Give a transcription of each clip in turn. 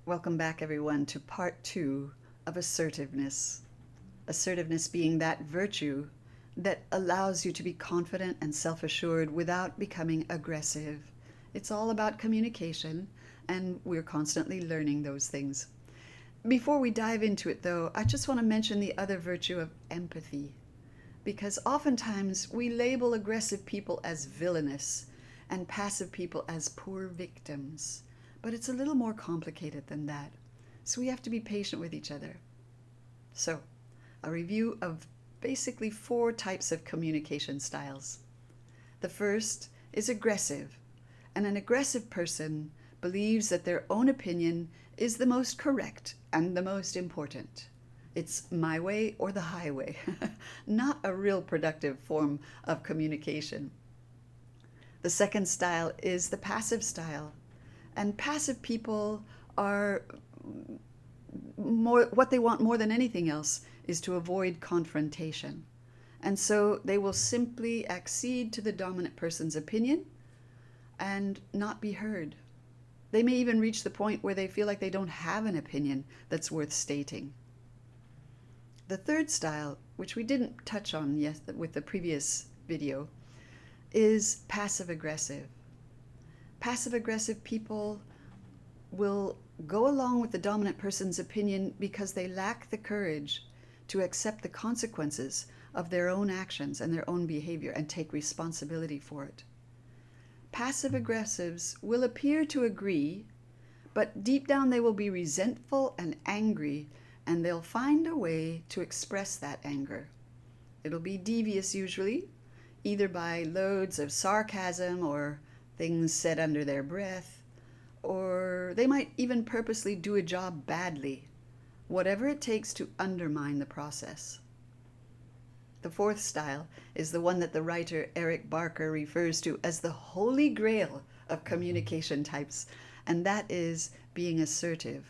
Welcome back, everyone, to part 2 of assertiveness. Assertiveness being that virtue that allows you to be confident and self assured without becoming aggressive. It's all about communication, and we're constantly learning those things. Before we dive into it, though, I just want to mention the other virtue of empathy. Because oftentimes we label aggressive people as villainous and passive people as poor victims. But it's a little more complicated than that. So we have to be patient with each other. So, a review of basically 4 types of communication styles. The first is aggressive, and an aggressive person believes that their own opinion is the most correct and the most important. It's my way or the highway, not a real productive form of communication. The second style is the passive style, and passive people are what they want more than anything else is to avoid confrontation. And so they will simply accede to the dominant person's opinion and not be heard. They may even reach the point where they feel like they don't have an opinion that's worth stating. The third style, which we didn't touch on yet with the previous video, is passive aggressive. Passive aggressive people will go along with the dominant person's opinion because they lack the courage to accept the consequences of their own actions and their own behavior and take responsibility for it. Passive aggressives will appear to agree, but deep down they will be resentful and angry, and they'll find a way to express that anger. It'll be devious usually, either by loads of sarcasm or things said under their breath, or they might even purposely do a job badly, whatever it takes to undermine the process. The fourth style is the one that the writer Eric Barker refers to as the holy grail of communication types, and that is being assertive.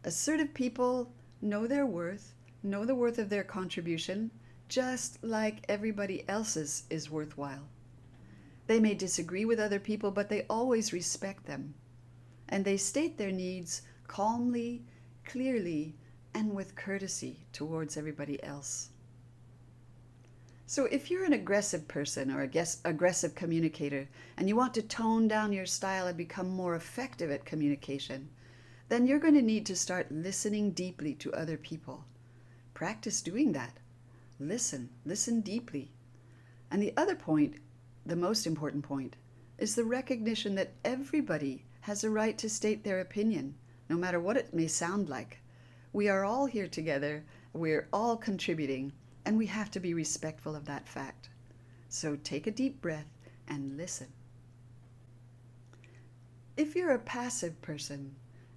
Assertive people know their worth, know the worth of their contribution, just like everybody else's is worthwhile. They may disagree with other people, but they always respect them. And they state their needs calmly, clearly, and with courtesy towards everybody else. So if you're an aggressive person or aggressive communicator and you want to tone down your style and become more effective at communication, then you're going to need to start listening deeply to other people. Practice doing that. Listen deeply. And the other point, the most important point, is the recognition that everybody has a right to state their opinion, no matter what it may sound like. We are all here together, we're all contributing, and we have to be respectful of that fact. So take a deep breath and listen. If you're a passive person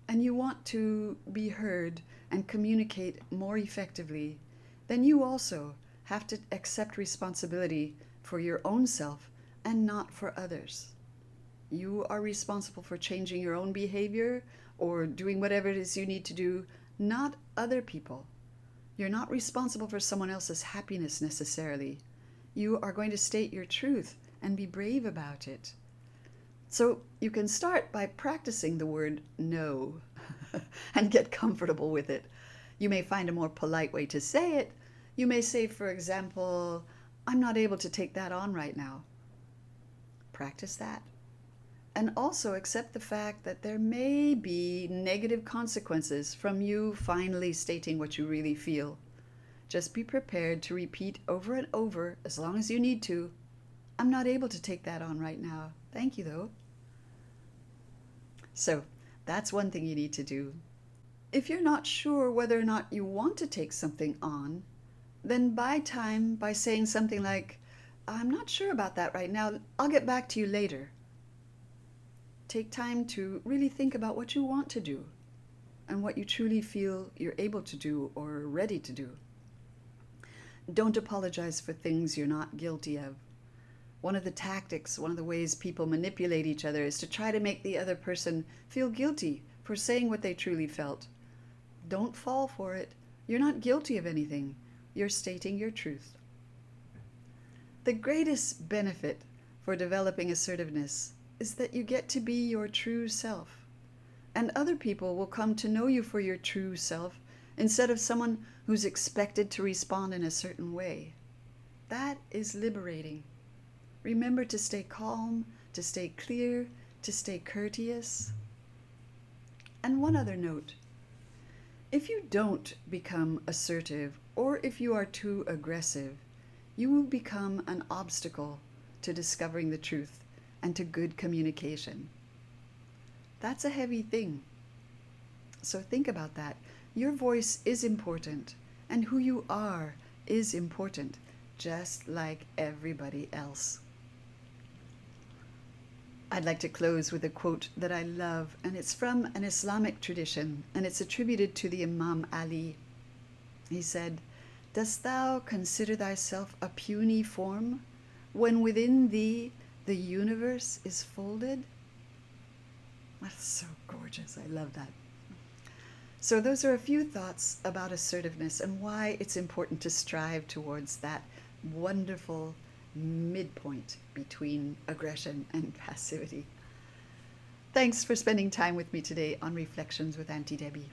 and you want to be heard and communicate more effectively, then you also have to accept responsibility for your own self and not for others. You are responsible for changing your own behavior or doing whatever it is you need to do, not other people. You're not responsible for someone else's happiness necessarily. You are going to state your truth and be brave about it. So you can start by practicing the word no and get comfortable with it. You may find a more polite way to say it. You may say, for example, I'm not able to take that on right now. Practice that. And also accept the fact that there may be negative consequences from you finally stating what you really feel. Just be prepared to repeat over and over, as long as you need to, I'm not able to take that on right now. Thank you, though. So that's one thing you need to do. If you're not sure whether or not you want to take something on, then buy time by saying something like, I'm not sure about that right now. I'll get back to you later. Take time to really think about what you want to do and what you truly feel you're able to do or ready to do. Don't apologize for things you're not guilty of. One of the ways people manipulate each other is to try to make the other person feel guilty for saying what they truly felt. Don't fall for it. You're not guilty of anything. You're stating your truth. The greatest benefit for developing assertiveness is that you get to be your true self. And other people will come to know you for your true self instead of someone who's expected to respond in a certain way. That is liberating. Remember to stay calm, to stay clear, to stay courteous. And one other note. If you don't become assertive, or if you are too aggressive, you will become an obstacle to discovering the truth and to good communication. That's a heavy thing. So think about that. Your voice is important, and who you are is important, just like everybody else. I'd like to close with a quote that I love, and it's from an Islamic tradition, and it's attributed to the Imam Ali. He said, "Dost thou consider thyself a puny form, when within thee the universe is folded?" That's so gorgeous. I love that. So those are a few thoughts about assertiveness and why it's important to strive towards that wonderful midpoint between aggression and passivity. Thanks for spending time with me today on Reflections with Auntie Debbie.